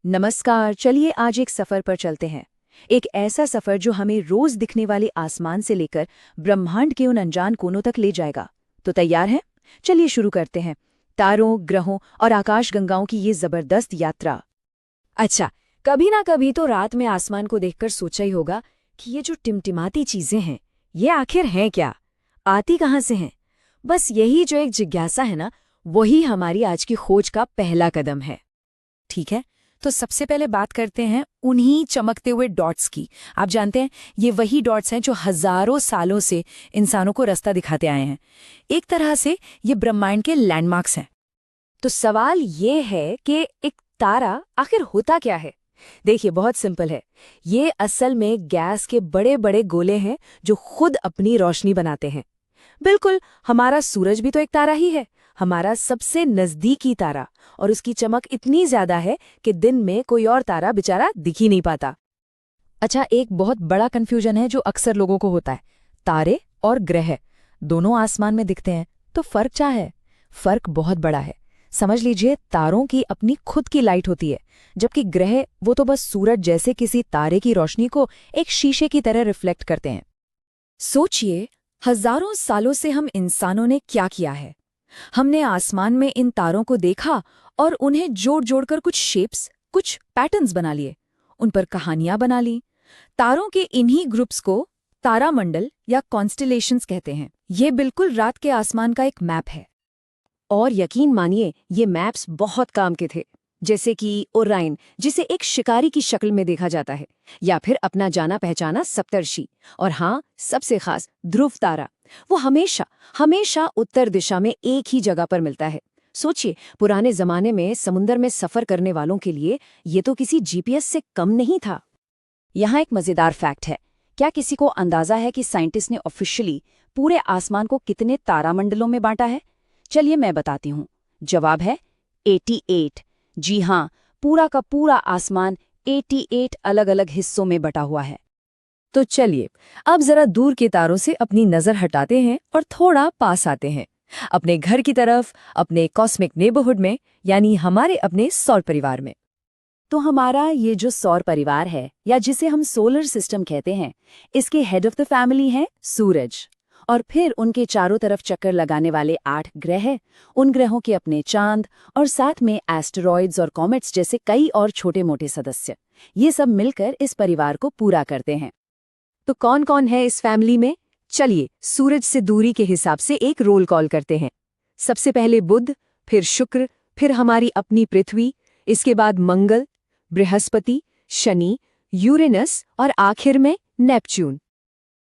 नमस्कार। चलिए आज एक सफर पर चलते हैं। एक ऐसा सफर जो हमें रोज दिखने वाले आसमान से लेकर ब्रह्मांड के उन अनजान कोनों तक ले जाएगा। तो तैयार हैं? चलिए शुरू करते हैं तारों, ग्रहों और आकाशगंगाओं की ये जबरदस्त यात्रा। अच्छा, कभी ना कभी तो रात में आसमान को देखकर सोचा ही होगा कि ये जो टिमटिमाती चीजें हैं, ये आखिर हैं क्या? आती कहाँ से हैं? बस यही जो एक जिज्ञासा है ना, वही हमारी आज की खोज का पहला कदम है। ठीक है, तो सबसे पहले बात करते हैं उन्हीं चमकते हुए डॉट्स की। आप जानते हैं, ये वही डॉट्स हैं जो हजारों सालों से इंसानों को रास्ता दिखाते आए हैं। एक तरह से ये ब्रह्मांड के लैंडमार्क्स हैं। तो सवाल ये है कि एक तारा आखिर होता क्या है? देखिए, बहुत सिंपल है। ये असल में गैस के बड़े बड़े गोले हैं जो खुद अपनी रोशनी बनाते हैं। बिल्कुल, हमारा सूरज भी तो एक तारा ही है, हमारा सबसे नजदीकी तारा, और उसकी चमक इतनी ज्यादा है कि दिन में कोई और तारा बेचारा दिख ही नहीं पाता। अच्छा, एक बहुत बड़ा कन्फ्यूजन है जो अक्सर लोगों को होता है। तारे और ग्रह दोनों आसमान में दिखते हैं, तो फर्क क्या है? फर्क बहुत बड़ा है। समझ लीजिए, तारों की अपनी खुद की लाइट होती है, जबकि ग्रह वो तो बस सूरज जैसे किसी तारे की रोशनी को एक शीशे की तरह रिफ्लेक्ट करते हैं। सोचिए, हजारों सालों से हम इंसानों ने क्या किया है। हमने आसमान में इन तारों को देखा और उन्हें जोड़ जोड़कर कुछ शेप्स, कुछ पैटर्न्स बना लिए, उन पर कहानियां बना ली। तारों के इन्हीं ग्रुप्स को तारामंडल या कॉन्स्टेलेशंस कहते हैं। ये बिल्कुल रात के आसमान का एक मैप है। और यकीन मानिए, ये मैप्स बहुत काम के थे। जैसे कि ओराइन, जिसे एक शिकारी की शक्ल में देखा जाता है, या फिर अपना जाना पहचाना सप्तर्षि, और हाँ, सबसे खास ध्रुव तारा। वो हमेशा हमेशा उत्तर दिशा में एक ही जगह पर मिलता है। सोचिए, पुराने जमाने में समुंदर में सफर करने वालों के लिए ये तो किसी जीपीएस से कम नहीं था। यहाँ एक मजेदार फैक्ट है। क्या किसी को अंदाजा है कि साइंटिस्ट ने ऑफिशियली पूरे आसमान को कितने तारामंडलों में बांटा है? चलिए मैं बताती हूँ। जवाब है 88। जी हाँ, पूरा का पूरा आसमान 88 अलग अलग हिस्सों में बटा हुआ है। तो चलिए, अब जरा दूर के तारों से अपनी नजर हटाते हैं और थोड़ा पास आते हैं, अपने घर की तरफ, अपने कॉस्मिक नेबरहुड में, यानी हमारे अपने सौर परिवार में। तो हमारा ये जो सौर परिवार है, या जिसे हम सोलर सिस्टम कहते हैं, इसके हेड ऑफ द फैमिली है सूरज। और फिर उनके चारों तरफ चक्कर लगाने वाले 8 ग्रह हैं। उन ग्रहों के अपने चांद, और साथ में एस्टेरॉइड्स और कॉमेट्स जैसे कई और छोटे मोटे सदस्य। ये सब मिलकर इस परिवार को पूरा करते हैं। तो कौन कौन है इस फैमिली में? चलिए सूरज से दूरी के हिसाब से एक रोल कॉल करते हैं। सबसे पहले बुध, फिर शुक्र, फिर हमारी अपनी पृथ्वी, इसके बाद मंगल, बृहस्पति, शनि, यूरेनस और आखिर में नेपच्यून।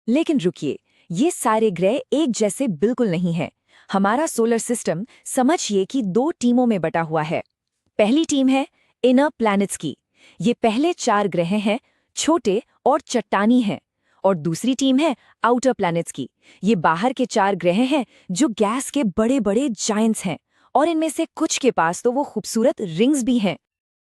लेकिन रुकिए, ये सारे ग्रह एक जैसे बिल्कुल नहीं हैं। हमारा सोलर सिस्टम समझिए कि 2 टीमों में बटा हुआ है। पहली टीम है इनर प्लैनेट्स की। ये पहले 4 ग्रह हैं, छोटे और चट्टानी हैं। और दूसरी टीम है आउटर प्लैनेट्स की। ये बाहर के 4 ग्रह हैं जो गैस के बड़े बड़े जायंट्स हैं, और इनमें से कुछ के पास तो वो खूबसूरत रिंग्स भी हैं।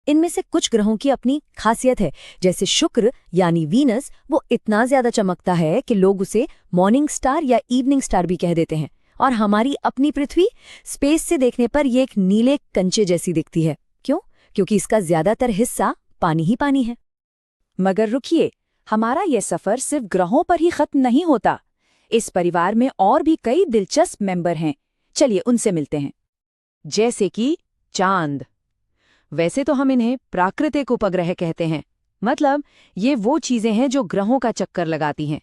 इनमें से कुछ ग्रहों की अपनी खासियत है। जैसे शुक्र यानी वीनस, वो इतना ज्यादा चमकता है कि लोग उसे मॉर्निंग स्टार या इवनिंग स्टार भी कह देते हैं। और हमारी अपनी पृथ्वी, स्पेस से देखने पर ये एक नीले कंचे जैसी दिखती है। क्यों? क्योंकि इसका ज्यादातर हिस्सा पानी ही पानी है। मगर रुकिए, हमारा यह सफर सिर्फ ग्रहों पर ही खत्म नहीं होता। इस परिवार में और भी कई दिलचस्प मेंबर हैं। चलिए उनसे मिलते हैं। जैसे कि चांद। वैसे तो हम इन्हें प्राकृतिक उपग्रह कहते हैं। मतलब ये वो चीजें हैं जो ग्रहों का चक्कर लगाती हैं।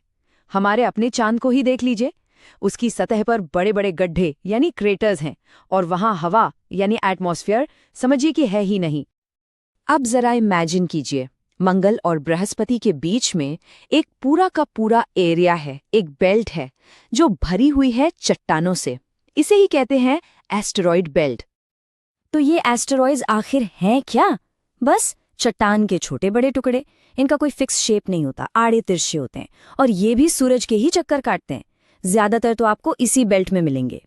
हमारे अपने चांद को ही देख लीजिए। उसकी सतह पर बड़े बड़े गड्ढे यानी क्रेटर्स हैं, और वहां हवा यानी एटमॉस्फेयर समझिए कि है ही नहीं। अब जरा इमेजिन कीजिए, मंगल और बृहस्पति के बीच में एक पूरा का पूरा एरिया है, एक बेल्ट है जो भरी हुई है चट्टानों से। इसे ही कहते हैं एस्टेरॉयड बेल्ट। तो ये एस्टेरॉइड्स आखिर हैं क्या? बस चट्टान के छोटे बड़े टुकड़े। इनका कोई फिक्स शेप नहीं होता, आड़े तिरछे होते हैं, और ये भी सूरज के ही चक्कर काटते हैं। ज्यादातर तो आपको इसी बेल्ट में मिलेंगे।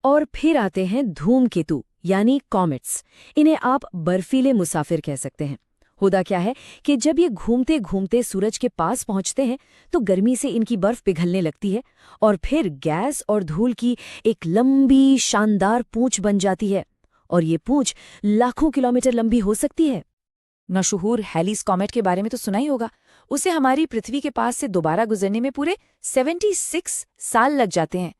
और फिर आते हैं धूमकेतु यानी कॉमेट्स। इन्हें आप बर्फीले मुसाफिर कह सकते हैं। होता क्या है कि जब ये घूमते घूमते सूरज के पास पहुंचते हैं तो गर्मी से इनकी बर्फ पिघलने लगती है, और फिर गैस और धूल की एक लंबी शानदार पूंछ बन जाती है। और ये पूंछ लाखों किलोमीटर लंबी हो सकती है। मशहूर हैलीज कॉमेट के बारे में तो सुना ही होगा। उसे हमारी पृथ्वी के पास से दोबारा गुजरने में पूरे 76 साल लग जाते हैं।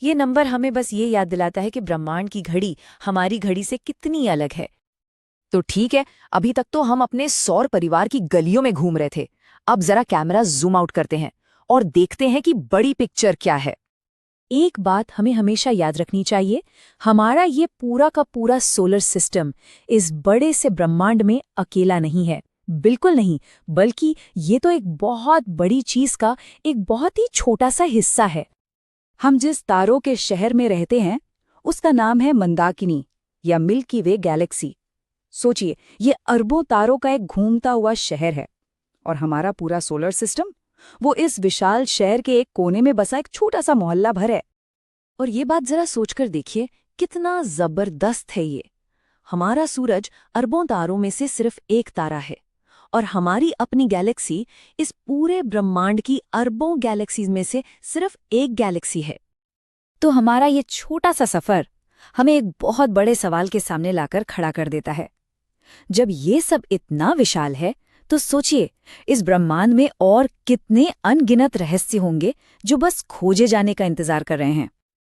ये नंबर हमें बस ये याद दिलाता है कि ब्रह्मांड की घड़ी हमारी घड़ी से कितनी अलग है। तो ठीक है, अभी तक तो हम अपने सौर परिवार की गलियों में घूम रहे थे। अब जरा कैमरा जूम आउट करते हैं और देखते हैं कि बड़ी पिक्चर क्या है। एक बात हमें हमेशा याद रखनी चाहिए, हमारा ये पूरा का पूरा सोलर सिस्टम इस बड़े से ब्रह्मांड में अकेला नहीं है, बिल्कुल नहीं, बल्कि ये तो एक बहुत बड़ी चीज का एक बहुत ही छोटा सा हिस्सा है। हम जिस तारों के शहर में रहते हैं उसका नाम है मंदाकिनी या मिल्की वे गैलेक्सी। सोचिए, ये अरबों तारों का एक घूमता हुआ शहर है, और हमारा पूरा सोलर सिस्टम वो इस विशाल शहर के एक कोने में बसा एक छोटा सा मोहल्ला भर है। और ये बात जरा सोचकर देखिए, कितना जबरदस्त है ये। हमारा सूरज अरबों तारों में से सिर्फ एक तारा है, और हमारी अपनी गैलेक्सी इस पूरे ब्रह्मांड की अरबों गैलेक्सीज में से सिर्फ एक गैलेक्सी है। तो हमारा ये छोटा सा सफर हमें एक बहुत बड़े सवाल के सामने लाकर खड़ा कर देता है। जब ये सब इतना विशाल है, तो सोचिए इस ब्रह्मांड में और कितने अनगिनत रहस्य होंगे जो बस खोजे जाने का इंतजार कर रहे हैं।